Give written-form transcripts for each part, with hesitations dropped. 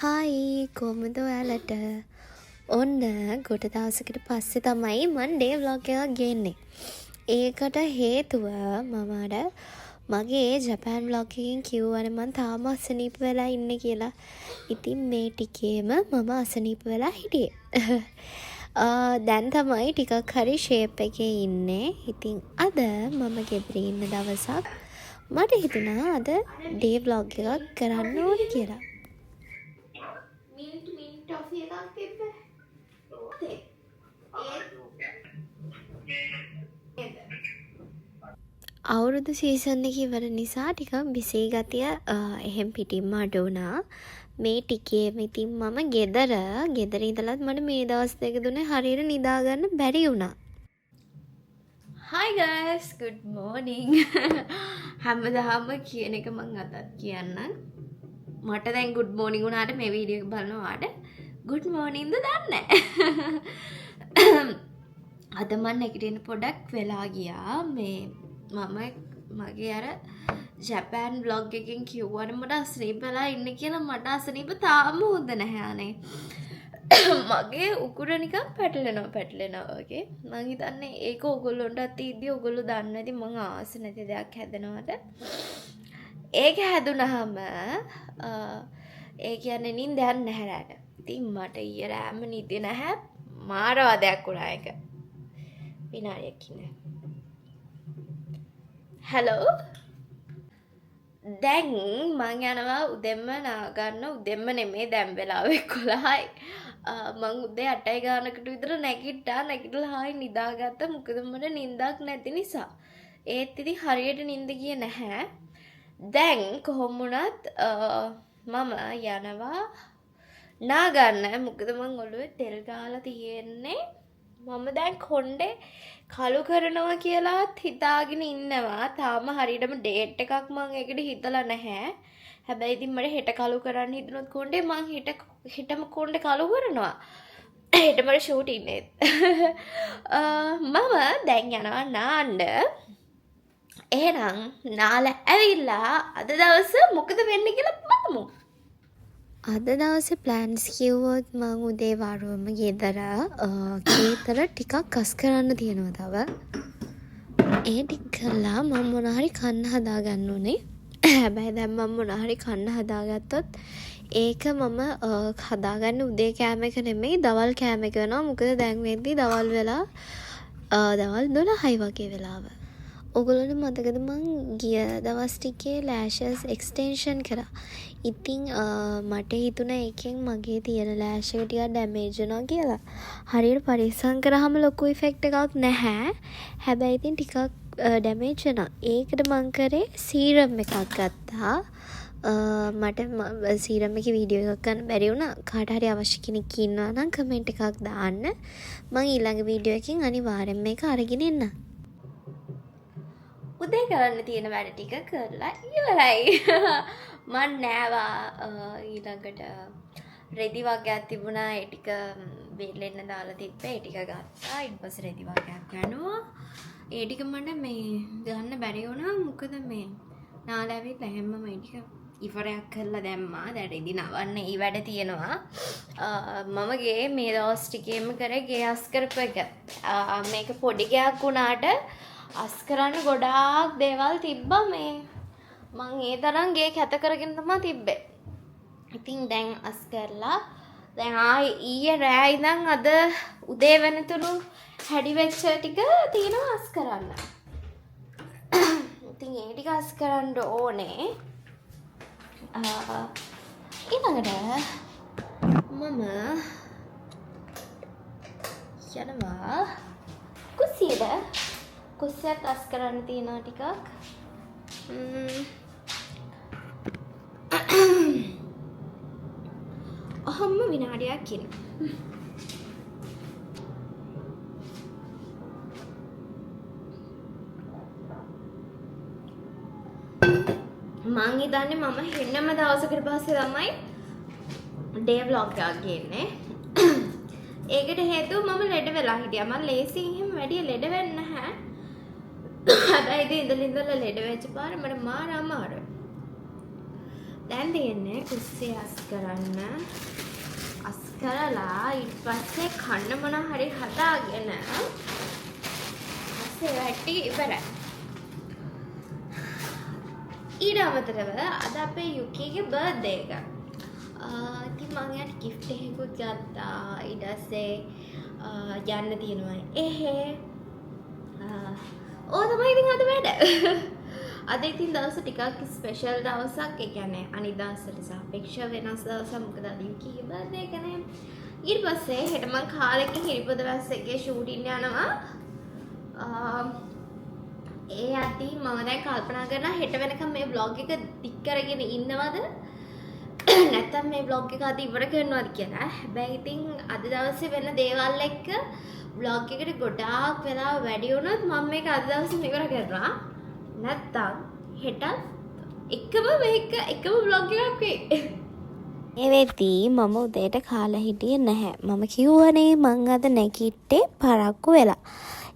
Hi කොහොමද ඔයාලට? ඔන්න ගොඩ දවසකට පස්සේ තමයි මම ඩේ ව්ලොග් එකක් ගේන්නේ. ඒකට හේතුව මම අර මගේ ජපාන් ව්ලොග් එකකින් කිව්වනේ මම තාම අසනීප වෙලා ඉන්නේ කියලා. ඉතින් මේ ටිකේම මම අසනීප වෙලා හිටියේ. දැන් තමයි ටිකක් හරි ෂේප් එකේ ඉන්නේ. ඉතින් අද මම ගෙදර ඉන්න දවසක් මට හිතුණා අද ඩේ ව්ලොග් එකක් කරන්න ඕනේ කියලා. mint toffee එකක් තිබ්බ. අවුරුදු සීසන් එක ඉවර නිසා ටිකක් බිසී ගතිය එහෙම් පිටින්ම අඩු වුණා. මේ ටිකේම ඉතින් මම ගෙදර ඉඳලත් මට මේ දවස් දෙක තුනේ හරියට නිදා ගන්න බැරි වුණා. Hi guys, good morning. හැමදාම කියන එක මම අදත් කියන්නම්. මට දැන් good morning වුණාට මේ වීඩියෝ එක බලනවාට good morning ද දන්නේ නැහැ. අද මම නැගිටින්න පොඩක් වෙලා ගියා. මේ මම මගේ අර ජපාන් vlog එකකින් කිව්වනේ මට අසනීප වෙලා ඉන්න කියලා. මට අසනීප තාම හොඳ නැහැ අනේ. මගේ උකුර නිකන් පැටලෙනවා වගේ. මං හිතන්නේ ඒක ඔයගොල්ලන්ටත් ඉද්දි ඔයගොල්ලෝ දන්නේ නැති මං ආස නැති දෙයක් හැදෙනවට. ඒක හැදුනහම ඒ කියන්නේ නිින්දයක් නැහැ රැට. ඉතින් මට ඊයේ රෑම නිදි නැහැ. මාරවාදයක් වුණා ඒක. විනාඩියක් ඉන්න. හෙලෝ. දැන් මං යනවා උදෙන්ම නාගන්න. උදෙන්ම නෙමෙයි දැන් වෙලාව 11යි. මං උදේ 8යි ගානකට විතර නැගිට්ටා. නැගිටලා හායි නිදාගත්තා. මොකද මට නිින්දක් නැති නිසා. ඒත් ඉතින් හරියට නිින්ද ගියේ නැහැ. දැන් කොහොම වුණත් මම යනවා නාගන්න. මොකද මං ඔළුවේ තෙල් ගාලා තියෙන්නේ. මම දැන් කොණ්ඩේ කළු කරනවා කියලාත් හිතාගෙන ඉන්නවා. තාම හරියටම ඩේට් එකක් මං ඒකට හිතලා නැහැ. හැබැයි ඉතින් මට හෙට කළු කරන්න හිතුනොත් කොණ්ඩේ මං හෙටම කොණ්ඩේ කළු කරනවා. හෙට මට ෂූට් ඉන්නේ. මම දැන් යනවා නාන්න. එහෙනම් නාලා ඇවිල්ලා අද දවස මොකද වෙන්නේ කියලා බලමු. අද දවසේ ප්ලෑන්ස් කිව්වොත් මම උදේ වරුවම ගෙදර කේතර ටිකක් කස් කරන්න තියෙනවා තව. ඒ ටික කළා මම මොන හරි කන්න හදාගන්න උනේ. හැබැයි දැන් මම මොන හරි කන්න හදාගත්තොත් ඒක මම හදාගන්න උදේ කෑම එක නෙමෙයි දවල් කෑම එක වෙනවා. මොකද දැන් වෙද්දි දවල් වෙලා දවල් 12යි වගේ වෙලාව. ඔගොල්ලන්ට මතකද මං ගිය දවස් ටිකේ ලෑෂස් එක්ස්ටෙන්ෂන් කරා. ඉතින් මට හිතුණා ඒකෙන් මගේ තියෙන ලෑෂ් එක ටිකක් ඩැමේජ් වෙනවා කියලා. හරියට පරිස්සම් කරාම ලොකු ඉෆෙක්ට් එකක් නැහැ. හැබැයි ඉතින් ටිකක් ඩැමේජ් වෙනවා. ඒකට මං කරේ සීරම් එකක් ගත්තා. මට සීරම් එකේ වීඩියෝ එකක් ගන්න බැරි වුණා. කාට හරි අවශ්‍ය කෙනෙක් ඉන්නවා නම් කමෙන්ට් එකක් දාන්න. මං ඊළඟ වීඩියෝ එකකින් අනිවාර්යෙන්ම මේක අරගෙන එන්නම්. උදේ කරන්න තියෙන වැඩ ටික කරලා ඉවරයි. මන් නෑවා ඊළඟට රෙදි වර්ගයක් තිබුණා. ඒ ටික වෙලෙන්න දාලා තිබ්බේ. ඒ ටික ගත්තා. ඊට පස්සේ රෙදි වර්ගයක් ගන්නවා. ඒ ටික මට මේ ගන්න බැරි වුණා. මොකද මේ නාලා ඇවිත් හැමම මේ ටික ඉවරයක් කරලා දැම්මා. දැන් රෙදි නවන්න ඊ වැඩ තියෙනවා. මම ගේ මේ දවස් ටිකේම කරේ ගේ අස් කරපු එක. මේක පොඩි ගයක් වුණාට අස් කරන්න ගොඩාක් දේවල් තිබ්බා. මේ මං ඒ තරම් ගේ කැත කරගෙන තමයි තිබ්බේ. ඉතින් දැන් අස් කරලා දැන් ඊයේ රෑ ඉඳන් අද උදේ වෙනතුරු හැඩි වෙච්ච ටික තියෙනවා අස් කරන්න. ඉතින් ඒ ටික අස් කරන්න ඕනේ. ඊළඟට මම යනවා කුස්සියට. කුස්සියත් අස් කරන්න තියෙනවා ටිකක්. ඔහොම විනාඩියක් ඉන්න. මං හිතන්නේ මම හෙන්නම දවසකට පස්සේ තමයි ඩේ ව්ලොග් එකක් ගේන්නේ. ඒකට හේතුව මම ලෙඩ වෙලා හිටියා. මම ලේසියෙන් එහෙම වැඩි ලෙඩ වෙන්නේ නැහැ. හැබැයි ඉඳලා ලෙඩ වෙච්ච පාර මට මාර අමාරුයි. දැන් තියෙන්නේ කුස්සිය අස් කරන්න. අස් කරලා ඊට පස්සේ කන්න මොන හරි හදාගෙන පස්සේ වැටි ඉවරයි. ඊට අමතරව අද අපේ යුකීගේ බර්ත්ඩේ එක. ඉතින් මම යාට gift එකකුත් ගත්තා. ඊට පස්සේ යන්න තියෙනවා එහෙ. තමයි ඉතින් අද වැඩ. අද ඉතින් දවස ටිකක් ස්පෙෂල් දවසක්. ඒ කියන්නේ අනිත් දවස්වලට සාපේක්ෂව වෙනස් දවසක්. මොකද අද යුකීගේ බර්ත්ඩේ එක නේ. ඊට පස්සේ හෙට මම කාලෙකින් හිරිපොද වැස්ස එකේ ෂූටින් යනවා. ඒ අදී මම දැන් කල්පනා කරනවා හෙට වෙනකම් මේ vlog එක දික් කරගෙන ඉන්නවද නැත්නම් මේ vlog එක අද ඉවර කරනවද කියලා. හැබැයි ඉතින් අද දවසේ වෙන දේවල් එක්ක vlog එකට ගොඩාක් වෙලා වැඩි වුණොත් මම මේක අද දවසේම ඉවර කරනවා. නැත්තම් හෙට එකම vlog එකක් වෙයි. ඒ වෙද්දී මම උදේට කාලා හිටියේ නැහැ. මම කිව්වනේ මං අද නැගිට්ටේ පරක්කු වෙලා.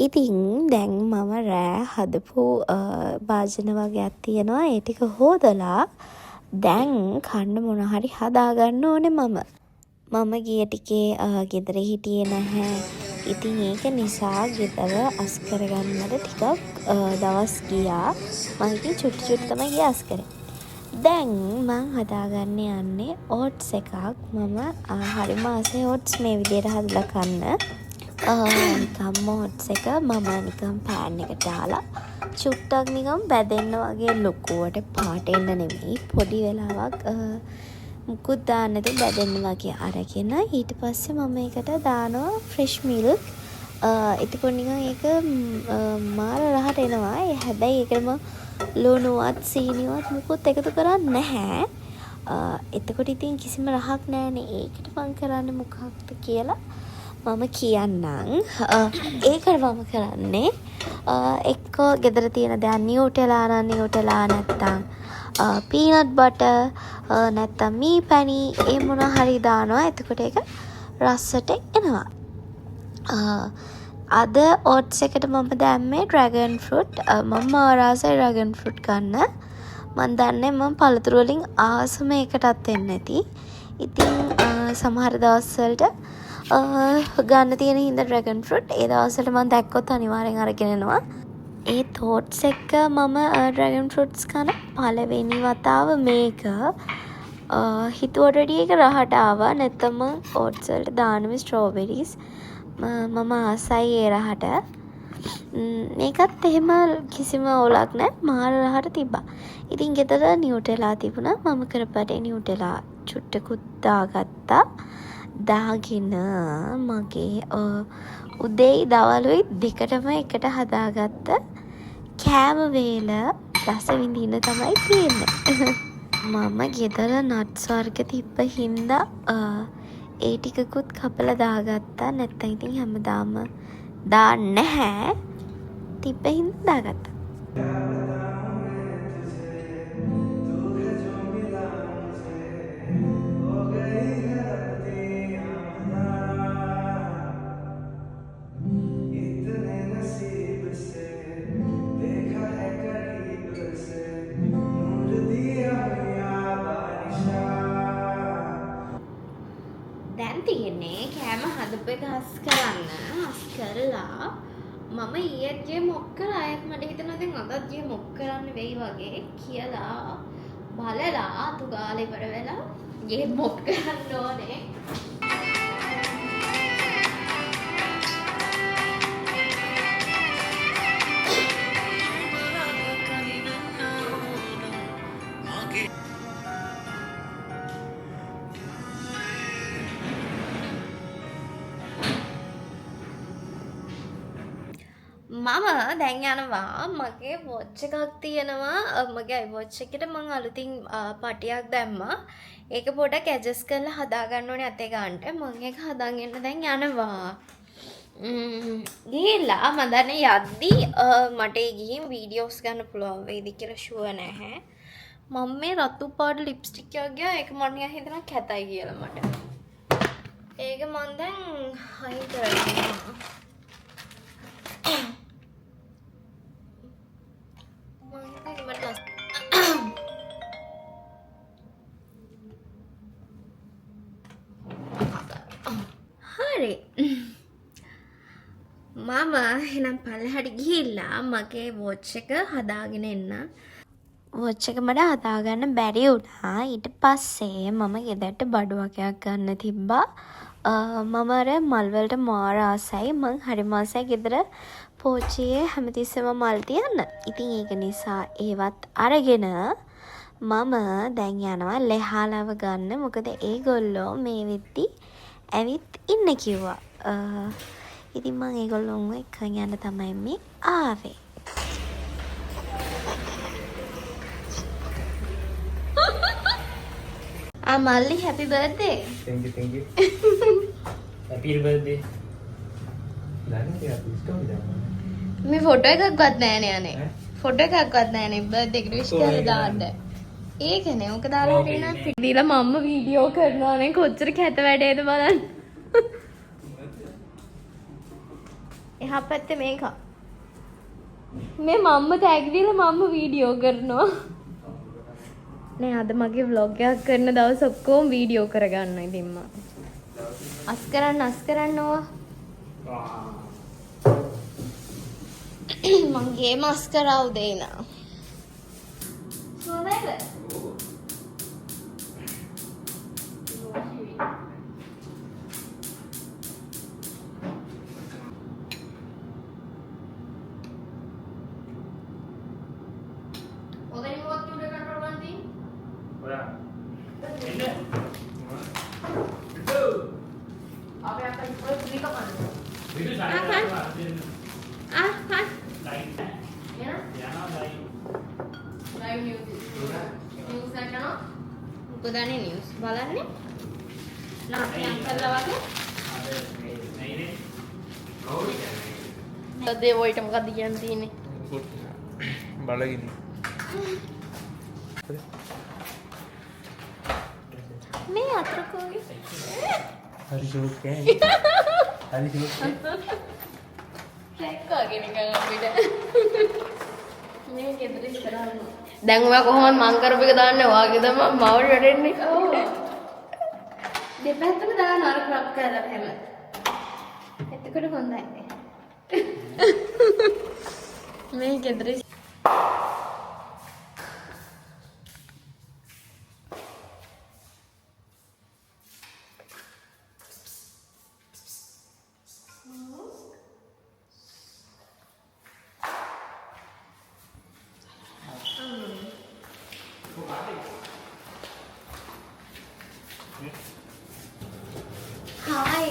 ඉතින් දැන් මම රෑ හදපු භාජන වගේක් තියෙනවා. ඒ ටික හොදලා දැන් කන්න මොන හරි හදාගන්න ඕනේ මම ගිය ටිකේ ගෙදර හිටියේ නැහැ. ඉතින් ඒක නිසා ගෙදර අස් කරගන්නට ටිකක් දවස් ගියා. මම ඉතින් චුට්ටි තමයි ගියා අස් කරේ. දැන් මම හදාගන්න යන්නේ ඕට්ස් එකක්. මම හරිම ආසයි ඕට්ස් මේ විදිහට හදලා කන්න. නිකම් ඕට්ස් එක මම නිකම් පෑන් එකට දාලා චුට්ටක් නිකම් බැදෙන්න වගේ ලොකුවට පාට එන්න නෙමෙයි පොඩි වෙලාවක් මුකුත් දාන්න නැතුව බැදෙන්න වගේ අරගෙන ඊට පස්සේ මම ඒකට දානවා ෆ්‍රෙෂ් මිල්ක්. එතකොට නිකන් ඒක මාර රහට එනවා. හැබැයි ඒකම ලුණුවත් සීනිවත් මුකුත් එකතු කරන්නේ නැහැ. එතකොට ඉතින් කිසිම රහක් නැහැනේ. ඒකට මම කරන්නේ මොකක්ද කියලා මම කියන්නම්. ඒකට මම කරන්නේ එක්කෝ ගෙදර තියෙන දැන් නියුටෙලා නැත්තම් පීනට් බටර් නැත්තම් මී පැණි ඒ මොන හරි දානවා. එතකොට ඒක රසට එනවා. අද ඕට්ස් එකට මම දැම්මේ ඩ්‍රැගන් ෆෘට්. මම ආසයි ඩ්‍රැගන් ෆෘට් ගන්න. මම දන්නේ මම පළතුරු වලින් ආසම එකටත් වෙන්නේ නැති. ඉතින් සමහර දවස්වලට ගන්න තියෙන හින්දා ඩ්‍රැගන් ෆෘට් ඒ දවස්වල මම දැක්කොත් අනිවාර්යෙන් අරගෙන එනවා. ඒ තෝට්ස් එක මම ඩ්‍රැගන් ෆෘට්ස් කන පළවෙනි වතාව මේක හිතුවට වැඩිය ඒක රහට ආවා. නැත්නම් ඕට්ස් වලට දානම ස්ට්‍රෝබෙරිස් මම ආසයි ඒ රහට. මේකත් එහෙම කිසිම ඕලක් නැහැ. මාර රහට තිබ්බා. ඉතින් ගෙදර නියුටෙලා තිබුණා. මම කරපටේ නියුටෙලා චුට්ටකුත් දාගත්තා. දාගෙන මගේ උදේයි දවල්ුයි දෙකටම එකට හදාගත්ත කෑම වේල රස විඳින්න තමයි තියෙන්නේ. මම ගෙදර නට්ස් වර්ග තිබ්බ හින්දා ඒ ටිකකුත් කපලා දාගත්තා. නැත්නම් ඉතින් හැමදාම දාන්නේ නැහැ. තිබ්බ හින්දා දාගත්තා. දැන් තියෙන්නේ කෑම හදපු එක හස් කරන්න. හස් කරලා මම ඊයේත් ගියේ මොක් කරා. ආයෙත් මට හිතෙනවා දැන් අදත් ගියේ මොක් කරන්න වෙයි වගේ කියලා බලලා තුගාලා ඉවර වෙලා ගියේ මොක් කරන්න ඕනේ. මම දැන් යනවා. මගේ වොච් එකක් තියෙනවා. මගේ වොච් එකට මම අලුතින් පටියක් දැම්මා. ඒක පොඩක් ඇඩ්ජස්ට් කරලා හදාගන්න ඕනේ අතේ ගන්නට. මම ඒක හදාගෙන දැන් යනවා. ගිහිල්ලා මම දන්නේ යද්දි මට ගිහින් වීඩියෝස් ගන්න පුළුවන් වෙයිද කියලා ෂුවර් නැහැ. මම මේ රතු පාට ලිප්ස්ටික් එකක් ගියා. ඒක මම නිකන් හිතනවා කැතයි කියලා මට. ඒක මම දැන් අයින් කරනවා. පල්ලෙහාට ගිහිල්ලා මගේ වොච් එක හදාගෙන එන්න. වොච් එක මට හදාගන්න බැරි වුණා. ඊට පස්සේ මම ගෙදරට බඩු වගයක් ගන්න තිබ්බා. මම අර මල් වලට මාර ආසයි. මං හරිම ආසයි ගෙදර පෝච්චියේ හැමතිස්සෙම මල් තියන්න. ඉතින් ඒක නිසා ඒවත් අරගෙන මම දැන් යනවා ලෙහාලව ගන්න. මොකද ඒගොල්ලෝ මේ වෙද්දි ඇවිත් ඉන්න කිව්වා. ඉතින් මං ඒගොල්ලොන්ව එක්කන් යන්න තමයි මේ ආවේ. මල්ලි happy birthday. Thank you. Happy birthday. මේ ෆොටෝ එකක්වත් නෑනේ අනේ. ෆොටෝ එකක්වත් නෑනේ බර්ත්ඩේ එකට විශ් කරලා දාන්න. ඒකනේ ඔක දාලා හරිනම් පිටිදීලා මම්ම වීඩියෝ කරනවානේ කොච්චර කැත වැඩේද බලන්න. එහා පැත්තේ මේක. මේ මම්ම ටැග් දීලා මම්ම වීඩියෝ කරනවා. නේ අද මගේ vlog එකක් කරන දවස් ඔක්කොම වීඩියෝ කරගන්න ඉතින් මම. අස් කරන්න ඕවා. මගේ මස් කරව දෙනා. සෝදයිද? උපදානේ නිවුස් බලන්නේ නාට්‍යම් කරලා වගේ අදේ වොයිට මොකක්ද කියන්න තියෙන්නේ බලගින්න මේ අතර කෝයි හරි ෂෝක් කෑ හරි ෂෝක් ට්‍රැක් වගේ නිකන් අපිට මේ ගෙදර ඉස්සරහම දැන් ඔයා කොහොමද මං කරපු එක දාන්නේ ඔයාගේ තමයි මවට වැඩෙන්නේ ඔව් දෙපැත්තම දාන අර ක්‍රොප් කරලා හැම එතකොට හොඳයි මේ ගෙදර Hi.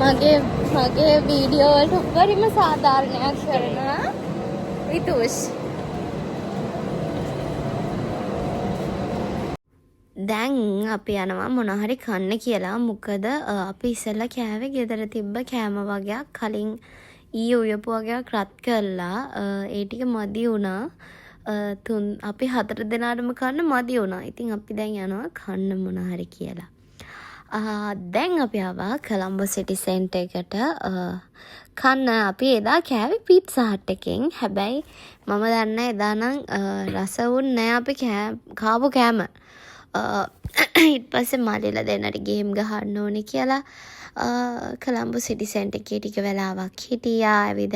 මගේ වීඩියෝ වලට උඩරිම සාධාරණයක් කරනවා විතුෂ් දැන් අපි යනවා මොන හරි කන්න කියලා මොකද අපි ඉස්සෙල්ලා කෑවේ ගෙදර තිබ්බ කෑම වගේක් කලින් ඊයේ උයපු වගේක් රත් කරලා ඒ ටික මදි වුණා අපි 4 දෙනාටම කන්න මදි වුණා. ඉතින් අපි දැන් යනවා කන්න මොන හරි කියලා. දැන් අපි ආවා කොළඹ සිටි සෙන්ටර් එකට කන්න අපි එදා කෑවේ පීට්සා හට් එකෙන්. හැබැයි මම දන්නේ එදා නම් රස වුණ නෑ අපි කාපු කෑම. ඊට පස්සේ මාලිලා දෙන්නට ගේම් ගහන්න ඕනේ කියලා කොළඹ සිටි සෙන්ටර් එකේ ටික වෙලාවක් හිටියා ඇවිද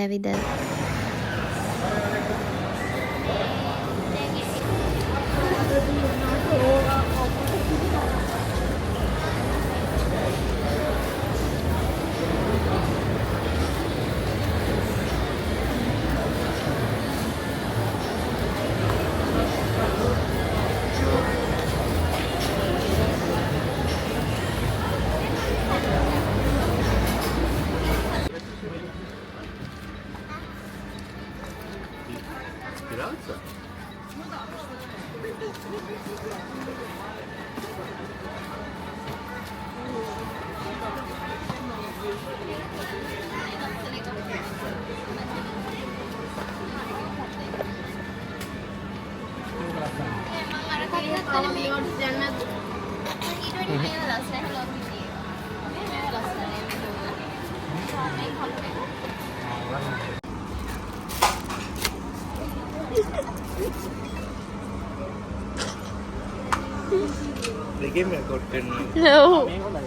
දෙකෙන් රෙකෝඩ් කරනවා. ඔව්. මේ හොඳයි.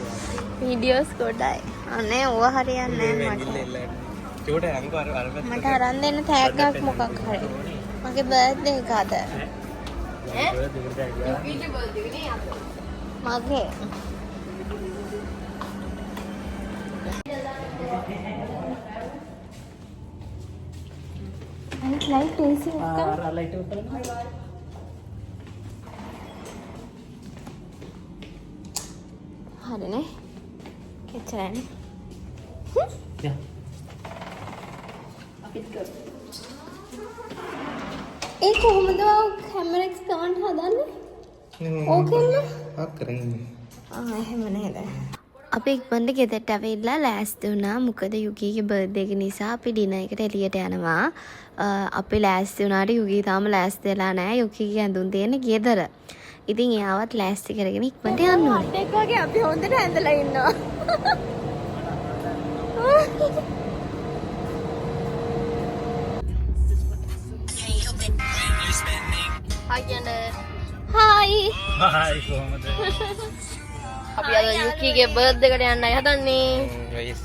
වීඩියෝස් ගොඩයි. අනේ ඕවා හරියන්නේ නැහැ මට. චෝට අංක අර මට අරන් දෙන්න තෑග්ගක් මොකක් හරි. මගේ බර්ත්ඩේ එක අද. මගේ. ලයිට් AC එක. ලයිට් එක හරිනේ. එච්චරනේ. යා ඒ කොහොමද කැමරෙක්ස් ගන්න හදන්නේ? ඕකෙන්න? කරන්නේ. එහෙම නේද? අපි ඉක්මනට ගෙදරට ඇවිල්ලා ලෑස්ති වුණා. මොකද යුගීගේ බර්ත්ඩේ එක නිසා අපි ඩිනර් එකට එළියට යනවා. අපි ලෑස්ති වුණාට යුගී තාම ලෑස්ති වෙලා නැහැ. යුගීගේ ඇඳුම් තියෙන්නේ ගෙදර. ඉතින් එයාවත් ලෑස්ති කරගෙන ඉක්මනට යන්න ඕනේ. ඒක වගේ අපි හොඳට ඇඳලා ඉන්නවා. Hi කියන්නේ. Hi. හායි කොහමද? අපි අද යුකීගේ බර්ත්ඩේ එකට යන්නයි හදන්නේ. yes.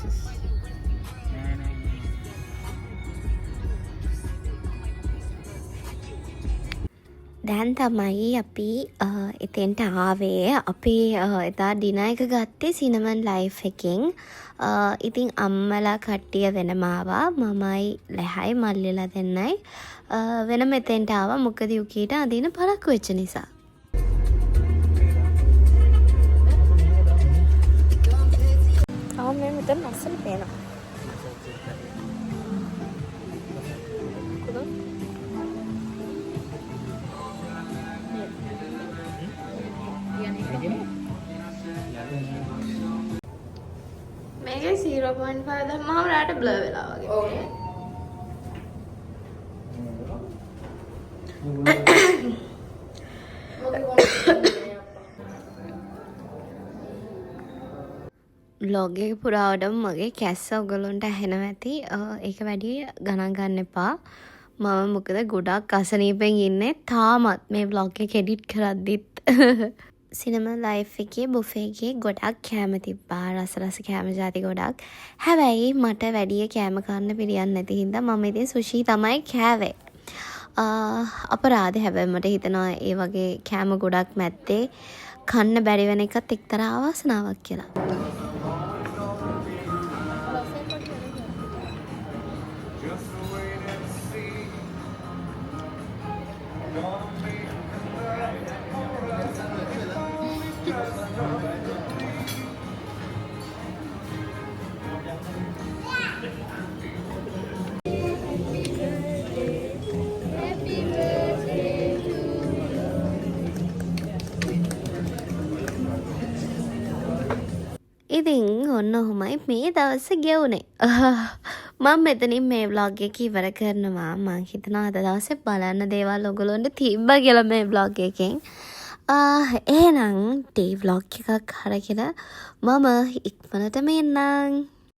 දැන් තමයි අපි එතෙන්ට ආවේ. අපි එදා ඩිනර් එක ගත්තේ සිනමන් ලයිෆ් එකෙන්. ඉතින් අම්මලා කට්ටිය වෙනම ආවා. මමයි ලැහයි මල්ලිලා දෙන්නයි වෙනම එතෙන්ට ආවා. මොකද යුකීට අදින පරක්කු වෙච්ච නිසා. මේ මෙතන ලස්සන පේනවා. මේකේ 0.5 දැම්මම රාට බ්ලර් වෙලා වගේ. ඕනේ. vlog එක පුරාවටම මගේ කැස්ස ඔයගොල්ලන්ට ඇහෙනවා ඇති. ඒක වැඩි ගණන් ගන්න එපා. මම මොකද ගොඩක් අසනීපෙන් ඉන්නේ තාමත් මේ vlog එක එඩිට් කරද්දිත්. සිනමා ලයිෆ් එකේ බුෆේ එකේ ගොඩක් කෑම තිබ්බා. රස කෑම ಜಾති ගොඩක්. හැබැයි මට වැඩි කෑම කන්න පිළියන්නේ නැති හින්දා මම ඉතින් සුෂි තමයි කෑවේ. අපරාධ හැබැයි මට හිතෙනවා ඒ වගේ කෑම ගොඩක් මැත්තේ කන්න බැරි වෙන එකත් එක්තරා අවාසනාවක් කියලා. ඉතින් ඔන්න ඔහොමයි මේ දවස ගෙවුනේ. මම මෙතනින් මේ vlog එක ඉවර කරනවා. මම හිතනවා අද දවසේ බලන්න දේවල් ඔයගොල්ලන්ට තිබ්බා කියලා මේ vlog එකෙන්. එහෙනම් ඩේ vlog එකක් අරගෙන මම ඉක්මනටම එන්නම්.